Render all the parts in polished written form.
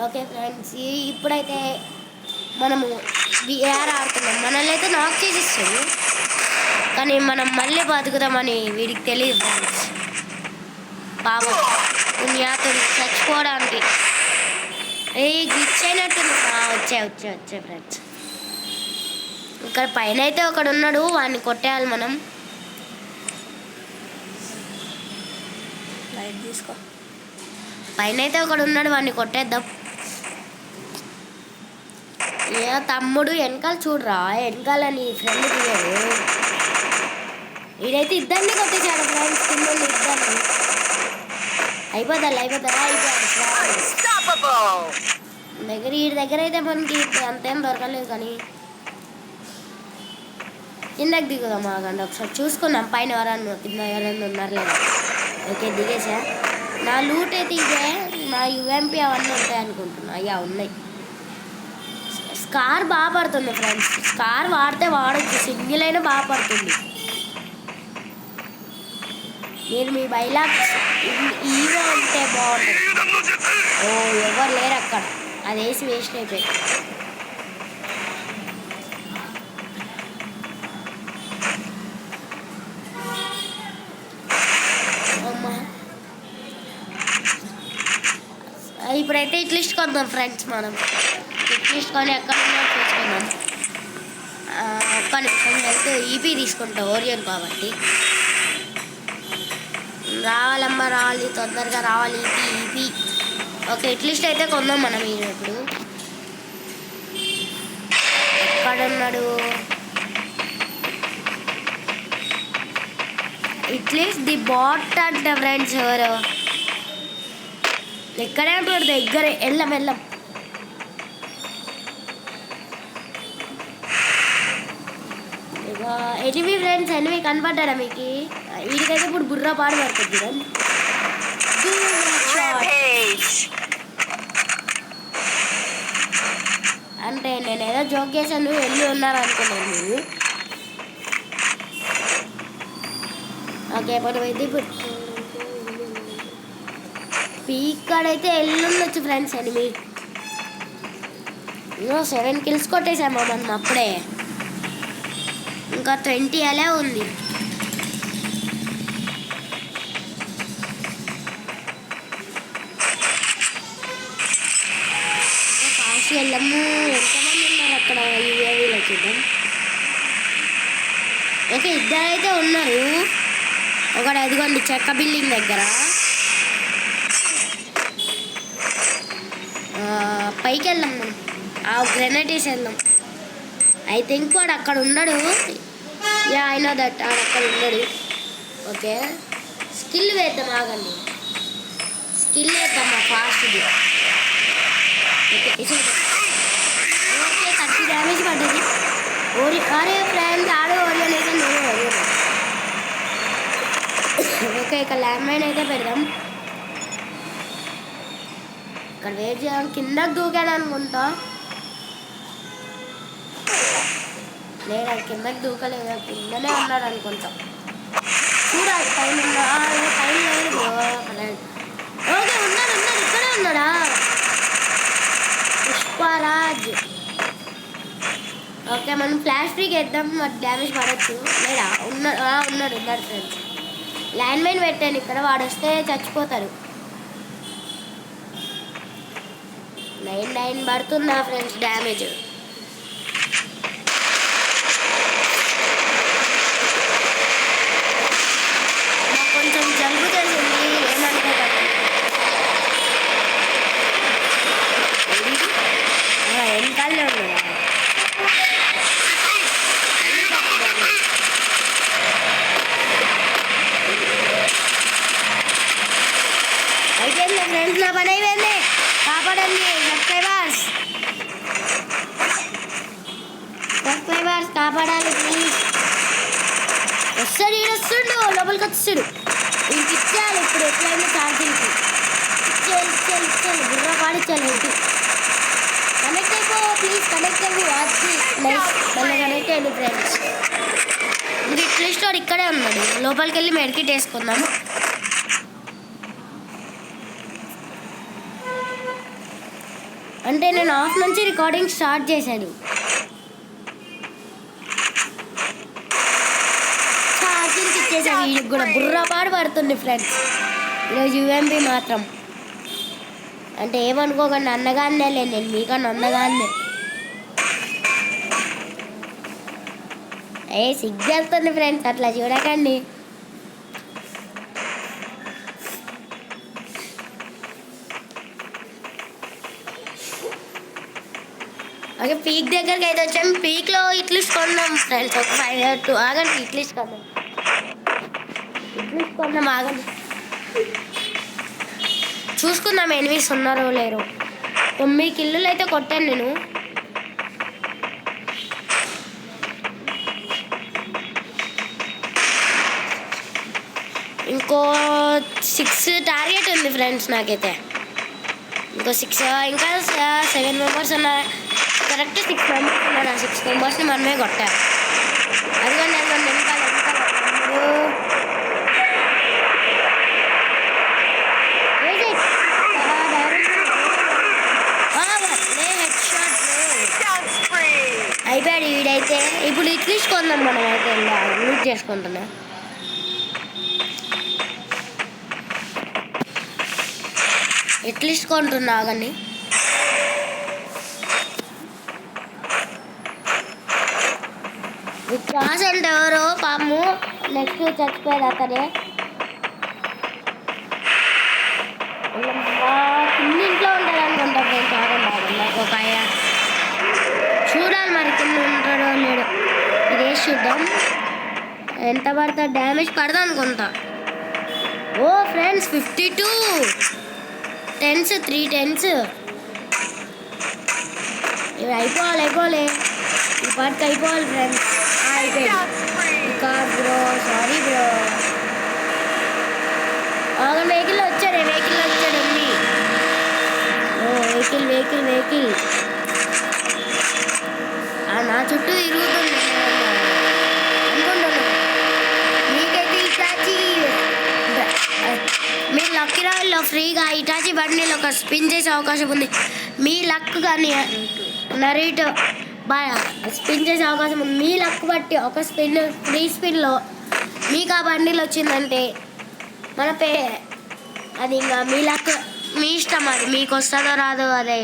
Okay friends, ఇప్పుడైతే మనము VR ఆడుతున్నాం. మనల్ని అయితే నాక్ చేసేస్తాడు, కానీ మనం మళ్ళీ బతుకుతామని వీడికి తెలియదు ఫ్రెండ్స్. పాపం పుణ్యాతుడు చచ్చిపోవడానికి గ్లిచ్ అయినట్టుంది. వచ్చే ఫ్రెండ్స్, ఇక్కడ పైన అయితే ఒకడు ఉన్నాడు, వాడిని కొట్టేయాలి మనం. లైట్ తీసుకో. పైన అయితే ఒకడు ఉన్నాడు, వాడిని కొట్టేద్దాం. ఏ తమ్ముడు వెనకాల చూడరా, వెనకాల నీ ఫ్రెండ్ తీయడు. వీడైతే ఇద్దరిని కొట్టేశాడు ఫ్రెండ్స్, కింద ఇద్దరిని. అయిపోతాడు వీడి దగ్గర అయితే మనకి అంతేం దొరకలేదు, కానీ కిందకి దిగుదాం. ఆగండి ఒకసారి చూసుకుందాం పైన కింద ఎవరన్నా ఉన్నారు లేదా. ఓకే, దిగేసా. నా లూట్ అయితే ఇదే, నా UMP అవన్నీ ఉంటాయి అనుకుంటున్నా. అయ్యా ఉన్నాయి. స్కార్ బాగా పడుతుంది ఫ్రెండ్స్, స్కార్ వాడితే వాడచ్చు, సింగిల్ అయినా బాగా పడుతుంది. మీరు మీ బైలాక్ ఈవో ఉంటే బాగుంటుంది. ఓ ఎవరు లేరు అక్కడ, అది వేసి వేస్ట్ అయిపోయి. ఇప్పుడైతే ఇట్లిస్ట్ కొందాం ఫ్రెండ్స్. మనం ఇట్లిస్ట్ కొని ఎక్కడ చూసుకుందాం. ఒక్క నిమిషం వెళ్తే EP తీసుకుంటాం, ఓరియన్ కాబట్టి. రావాలమ్మా, రావాలి, తొందరగా రావాలి. EP ఓకే, ఇట్లిస్ట్ అయితే కొందాం మనం. ఇప్పుడు ఎక్కడున్నాడు ఇట్లీస్ట్ ది బాట్ అంట ఫ్రెండ్స్. ఎవరు ఎక్కడే ఉంటాడు, దగ్గర వెళ్ళం. ఇక ఎనిమి ఫ్రెండ్స్, ఎనిమి కనపడ్డా మీకు? వీడికైతే ఇప్పుడు బుర్ర పాడు పడుతుంది. అంటే నేను ఏదో జోక్ చేశాను, వెళ్ళి ఉన్నారు అనుకున్నాను మీరు. ఓకే, మనం అయితే ఇప్పుడు పీకాడైతే వెళ్ళుండొచ్చు ఫ్రెండ్స్. ఎనిమి 7 kills కొట్టేసాము మనం అప్పుడే, ఇంకా 20 అలా ఉంది. కాశీ వెళ్ళము. ఎంతమంది ఉన్నారు అక్కడ UAVలో చూద్దాం. ఓకే, ఇద్దరైతే ఉన్నారు. ఒకటి ఎదుగోండి చెక్క బిల్డింగ్ దగ్గర. పైకి వెళ్దాం మనం, ఆ గ్రెనేడ్ వేసి వెళ్దాం. ఐ థింక్ వాడు అక్కడ ఉన్నాడు. ఐ నో దట్ అక్కడ ఉన్నాడు. ఓకే, స్కిల్ వేద్దాం. ఆగండి, స్కిల్ వేద్దామా ఫాస్ట్ది. ఓకే, 30 డ్యామేజ్ పడ్డది. అరే ఫ్రెండ్స్, ఆడు ఓరియన్ అయితే నేను ఓరియన్. ఓకే, ఇక్కడ ల్యాండ్ మైన్ అయితే పెడదాం. ఇక్కడ వెయిట్ చేయాలి. కిందకు దూకాడు అనుకుంటా. లేదా కిందకి దూకలేదు, కిందనే ఉన్నాడు అనుకుంటా. చూడాలి పైన పైన లేదు. ఓకే, ఉన్నాడు, ఇక్కడే ఉన్నాడా పుష్పరాజ్. ఓకే, మనం ఫ్లాష్ ఫ్రీకి వేద్దాం, మరి డ్యామేజ్ పడచ్చు. లేదా ఉన్నాడు ఫ్రెండ్స్. ల్యాండ్ మైన్ పెట్టాను ఇక్కడ, వాడు వస్తే చచ్చిపోతారు. 9 పడుతుందా ఫ్రెండ్స్ డ్యామేజ్? నాకు కొంచెం జలుబు చేసింది, ఏమనుకోకండి. వెనకాలే ఉన్నాయా? అయిపోయింది ఫ్రెండ్స్, నా పని అయిపోయింది. కాపాడండి సబ్స్క్రైబర్స్, కాపాడాలి ప్లీజ్. వస్తాడు లోపలికి వచ్చాడు. ఇంటికి ఇచ్చేయాలి ఇప్పుడు, ఎట్లయినా ఛార్జింగ్కి ఇచ్చేయాలి. బుర్ర పాడిచ్చాలి. ఇంటి కనెక్ట్ అయిపో ప్లీజ్, కనెక్ట్ అయ్యి అది మళ్ళీ కనెక్ట్ అయ్యింది ఫ్రెండ్స్. ఇంక ఇట్లీస్ట్ వాడు ఇక్కడే ఉన్నాడు. లోపలికి వెళ్ళి మెడికిట్ వేసుకుందాము. అంటే నేను హాఫ్ నుంచి రికార్డింగ్ స్టార్ట్ చేశాను. ఛార్జింగ్కి ఇచ్చేసాను. వీడికి కూడా బుర్రపాటు పడుతుంది ఫ్రెండ్స్ ఈరోజు యూఎంపీ మాత్రం. అంటే ఏమనుకోకండి, అన్నగానే లేదు, నేను మీకన్నా అన్నగానే. సిగ్గేస్తుంది ఫ్రెండ్స్, అట్లా చూడకండి. ఓకే, పీక్ దగ్గరికి అయితే వచ్చాము. పీక్లో ఇట్లీస్ కొందాం ఫ్రెండ్స్. ఒక 5 ఆగండి, ఇట్లీస్ కొందాం ఆగండి. చూసుకుందాం ఎనిమిస్ ఉన్నారో లేరు. 9 కిల్లులు అయితే కొట్టాను నేను. ఇంకో 6 టార్గెట్ ఉంది ఫ్రెండ్స్ నాకైతే. ఇంకో 6 ఇంకా 7 మెంబర్స్ ఉన్నారు. కరెక్ట్ 6 మెంబర్స్ ఉన్నారు. ఆ 6 మెంబర్స్ని మనమే కొట్టాలి. అదిగోండి అదిగోండి వెనకాల అయిపోయాడు వీడైతే. ఇప్పుడు ఇట్లీస్ట్ కొందాం మనం అయితే లూట్ చేసుకుంటున్నా. ఎట్లీస్ట్ కొంటున్నా కానీ క్లాస్ అంటే ఎవరో పాము నెక్స్ట్ చచ్చిపోయేది అతనే. కిందింట్లో ఉంటాడు అనుకుంటా ఫ్రెండ్స్. ఆగండి నాకు ఒక చూడాలి మరి కింద ఉంటాడో లేడు. ఇది వేసి చూద్దాం ఎంత పడతా. డ్యామేజ్ పడదా అనుకుంటా. ఓ ఫ్రెండ్స్ 52 10s 3 10s. ఇవి అయిపోవాలి ఈ పాటికి అయిపోవాలి ఫ్రెండ్స్. అయిపోయింది బ్రో, సారీ బ్రో. వెహికల్ వచ్చాడు ఉంది. ఓ వెహికల్ నా చుట్టూ తిరుగుతుంది అనుకుంటున్నాను. మీకైతే ఇటాచి మీరు లక్కీ రాయల్లో ఫ్రీగా ఇటాచి బండిలో ఒక స్పిన్ చేసే అవకాశం ఉంది. మీ లక్ కానీ నరీటో బాగా స్పిన్ చేసే అవకాశం ఉంది. మీ లక్ బట్టి ఒక స్పిన్ ఫ్రీ స్పిన్లో మీకు ఆ బండిలు వచ్చిందంటే అది ఇంకా మీ లక్, మీ ఇష్టం. అది మీకు వస్తుందో రాదో అదే.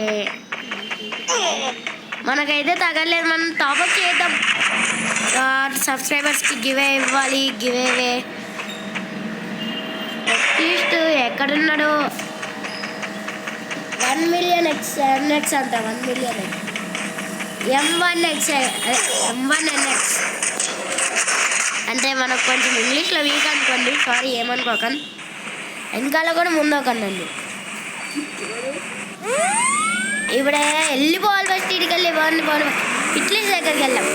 మనకైతే తగలేదు, మనం టాప్అప్ చేద్దాం. సబ్స్క్రైబర్స్కి గివే ఇవ్వాలి. గివేవే అట్లీస్ట్ ఎక్కడున్నాడు 1 million NX అంట. 1 million M1X M1NX అంటే మనకు కొంచెం ఇంగ్లీష్లో వీక్ అనుకోండి, సారీ ఏమనుకోకండి. వెనకాల కూడా ముందోకండి. ఇప్పుడే వెళ్ళిపోవాలి ఫస్ట్. ఇటుకి వెళ్ళి ఇట్లీస్ దగ్గరికి వెళ్దాం.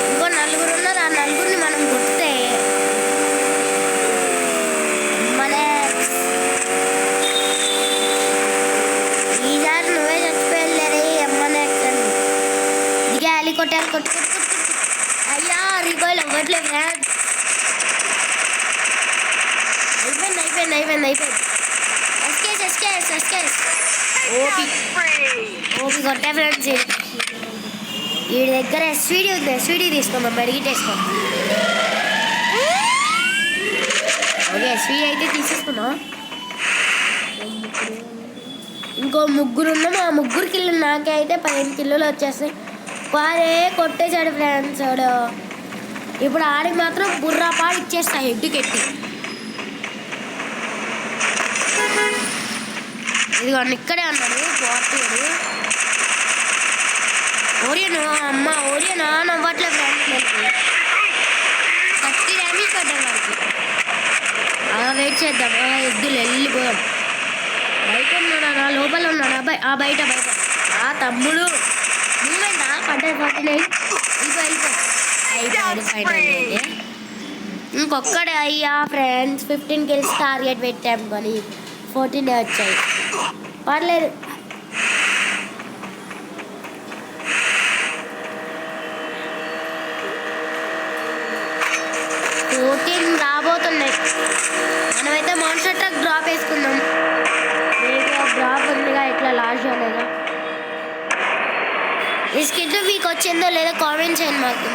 ఇంకో 4 ఉన్నారు. ఆ 4 మనం కొడితే ఈసారి నువ్వే చచ్చిపోయలేరే M1X అని. దిగాలి కొట్టాలి. అయ్యా రికాయిల్ అవ్వట్లేదు. అయిపోయింది. ఎస్కేస్ ఓపి కొట్టా ఫ్రెండ్స్. వీడి దగ్గర ఎస్విడి ఉంది. ఎస్విడి తీసుకోమా మెడిగిటేసుకో. ఓకే ఎస్విడి అయితే తీసేసుకున్నాం. ఇంకో 3 ఉన్నాం. ఆ 3 కిల్లు నాకే అయితే 15 కిల్లులు వచ్చేస్తాయి. వాడే కొట్టేశాడు ఫ్రెండ్స్. ఇప్పుడు ఆడికి మాత్రం బుర్రాపాడు ఇచ్చేస్తా హెడ్డుకెట్టి. ఇదిగోండి ఇక్కడే అన్నాడు 40. ఓరియను ఓరియన్ ఆన్ అవ్వట్లే ఫ్రెండ్స్. 30 డ్యామేజ్ పడ్డాడు వాడికి. వెయిట్ చేద్దాం. ఎద్దులు వెళ్ళిపోయాం. బయట ఉన్నాడా లోపల ఉన్నాడు? బయట తమ్ముడు మూమెంట్ పడ్డాడు. 49 అయిపోయాడు ఫైనల్. ఇంకొక్కడే అయ్యా ఫ్రెండ్స్. 15 kills టార్గెట్ పెట్టాం కానీ 14 వచ్చాయి. పర్లేదు. రాబోతున్నాయి. మనమైతే మాన్స్టర్ ట్రక్ డ్రాప్ వేసుకుందాం. డ్రాప్ ఉందిగా ఈ స్కిట్ మీకు వచ్చిందో లేదో కామెంట్ చేయండి మాకు.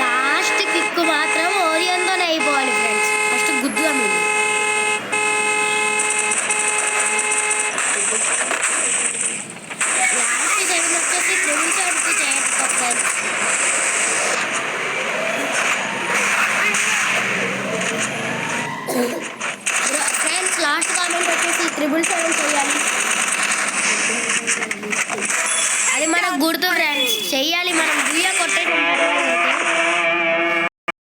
లాస్ట్ కిక్ మాత్రం ఓరియంతోనే అయిపోవాలి ఫ్రెండ్స్. ఫస్ట్ గుద్దుగా మీరు లాస్ట్ సెవెన్ వచ్చేసి ట్రిపుల్ షాట్కి చేయకపోతారు. ఫ్రెండ్స్ లాస్ట్ కామెంట్ వచ్చేసి 777 చేయాలి. అది మనకు గుర్తు